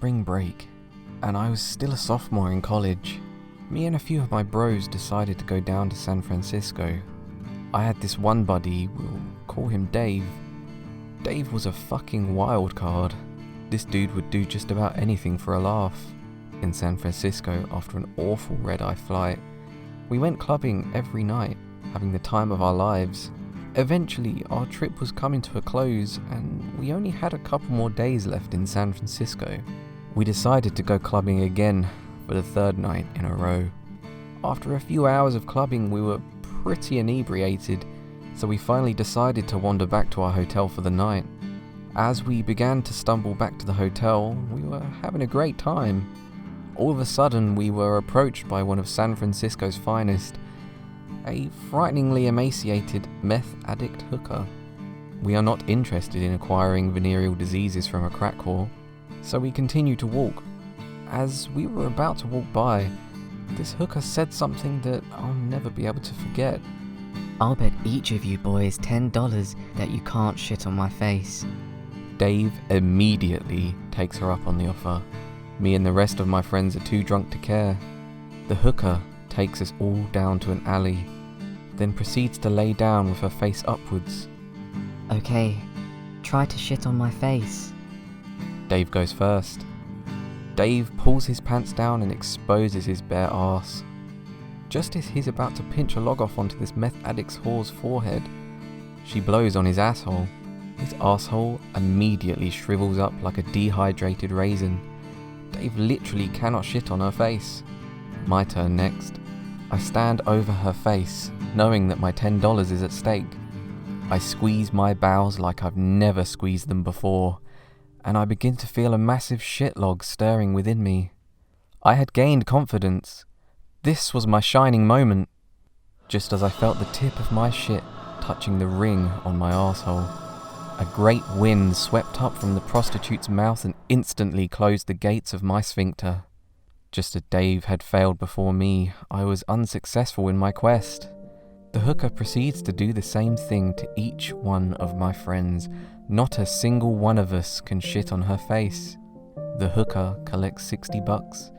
spring break, and I was still a sophomore in college. Me and a few of my bros decided to go down to San Francisco. I had this one buddy, we'll call him Dave. Dave was a fucking wild card. This dude would do just about anything for a laugh. In San Francisco, after an awful red-eye flight, we went clubbing every night, having the time of our lives. Eventually, our trip was coming to a close, and we only had a couple more days left in San Francisco. We decided to go clubbing again for the third night in a row. After a few hours of clubbing, we were pretty inebriated, so we finally decided to wander back to our hotel for the night. As we began to stumble back to the hotel, we were having a great time. All of a sudden, we were approached by one of San Francisco's finest, a frighteningly emaciated meth addict hooker. We are not interested in acquiring venereal diseases from a crack whore, so we continued to walk. As we were about to walk by, this hooker said something that I'll never be able to forget. "I'll bet each of you boys $10 that you can't shit on my face." Dave immediately takes her up on the offer. Me and the rest of my friends are too drunk to care. The hooker takes us all down to an alley, then proceeds to lay down with her face upwards. "Okay, try to shit on my face." Dave goes first. Dave pulls his pants down and exposes his bare arse. Just as he's about to pinch a log off onto this meth addict's whore's forehead, she blows on his asshole. His asshole immediately shrivels up like a dehydrated raisin. Dave literally cannot shit on her face. My turn next. I stand over her face, knowing that my $10 is at stake. I squeeze my bowels like I've never squeezed them before, and I begin to feel a massive shit log stirring within me. I had gained confidence. This was my shining moment. Just as I felt the tip of my shit touching the ring on my arsehole, a great wind swept up from the prostitute's mouth and instantly closed the gates of my sphincter. Just as Dave had failed before me, I was unsuccessful in my quest. The hooker proceeds to do the same thing to each one of my friends. Not a single one of us can shit on her face. The hooker collects $60,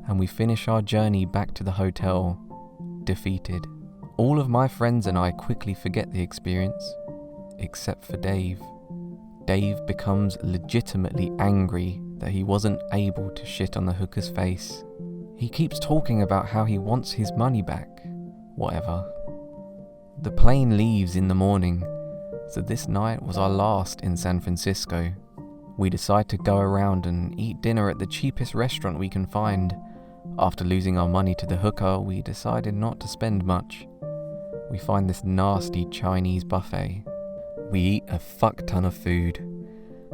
and we finish our journey back to the hotel, defeated. All of my friends and I quickly forget the experience, except for Dave. Dave becomes legitimately angry that he wasn't able to shit on the hooker's face. He keeps talking about how he wants his money back. Whatever. The plane leaves in the morning, so this night was our last in San Francisco. We decide to go around and eat dinner at the cheapest restaurant we can find. After losing our money to the hooker, we decided not to spend much. We find this nasty Chinese buffet. We eat a fuck ton of food.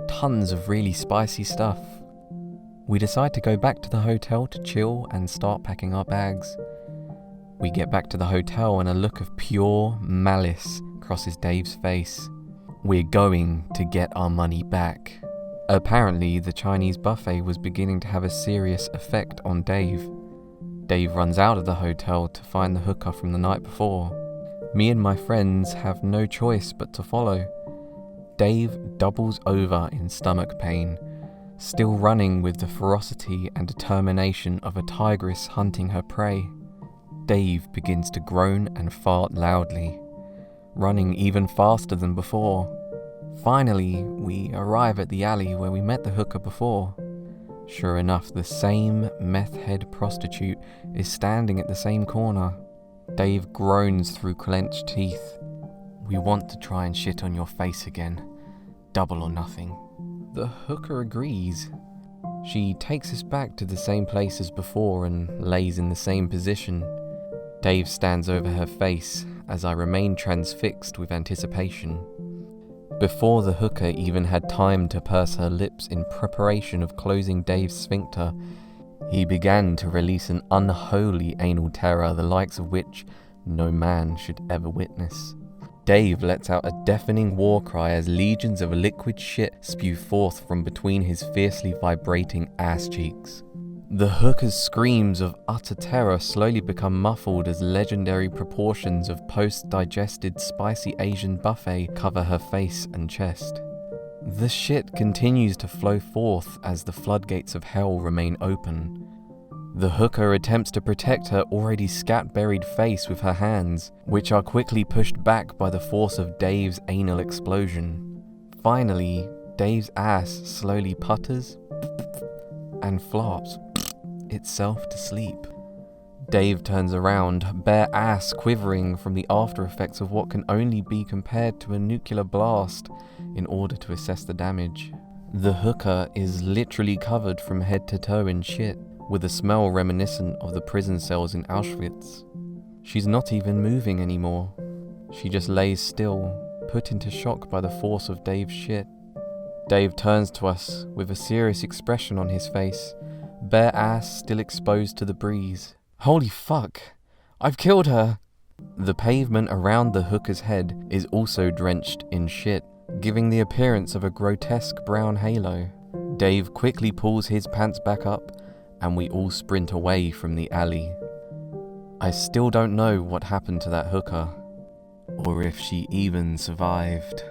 Tons of really spicy stuff. We decide to go back to the hotel to chill and start packing our bags. We get back to the hotel and a look of pure malice crosses Dave's face. We're going to get our money back. Apparently, the Chinese buffet was beginning to have a serious effect on Dave. Dave runs out of the hotel to find the hooker from the night before. Me and my friends have no choice but to follow. Dave doubles over in stomach pain, still running with the ferocity and determination of a tigress hunting her prey. Dave begins to groan and fart loudly, running even faster than before. Finally, we arrive at the alley where we met the hooker before. Sure enough, the same meth head prostitute is standing at the same corner. Dave groans through clenched teeth. "We want to try and shit on your face again. Double or nothing." The hooker agrees. She takes us back to the same place as before and lays in the same position. Dave stands over her face as I remain transfixed with anticipation. Before the hooker even had time to purse her lips in preparation of closing Dave's sphincter, he began to release an unholy anal terror the likes of which no man should ever witness. Dave lets out a deafening war cry as legions of liquid shit spew forth from between his fiercely vibrating ass cheeks. The hooker's screams of utter terror slowly become muffled as legendary proportions of post-digested spicy Asian buffet cover her face and chest. The shit continues to flow forth as the floodgates of hell remain open. The hooker attempts to protect her already scat-buried face with her hands, which are quickly pushed back by the force of Dave's anal explosion. Finally, Dave's ass slowly putters and flops itself to sleep. Dave turns around, bare ass quivering from the after effects of what can only be compared to a nuclear blast, in order to assess the damage. The hooker is literally covered from head to toe in shit, with a smell reminiscent of the prison cells in Auschwitz. She's not even moving anymore. She just lays still, put into shock by the force of Dave's shit. Dave turns to us with a serious expression on his face, bare ass still exposed to the breeze. Holy fuck! I've killed her! The pavement around the hooker's head is also drenched in shit, giving the appearance of a grotesque brown halo. Dave quickly pulls his pants back up, and we all sprint away from the alley. I still don't know what happened to that hooker, or if she even survived.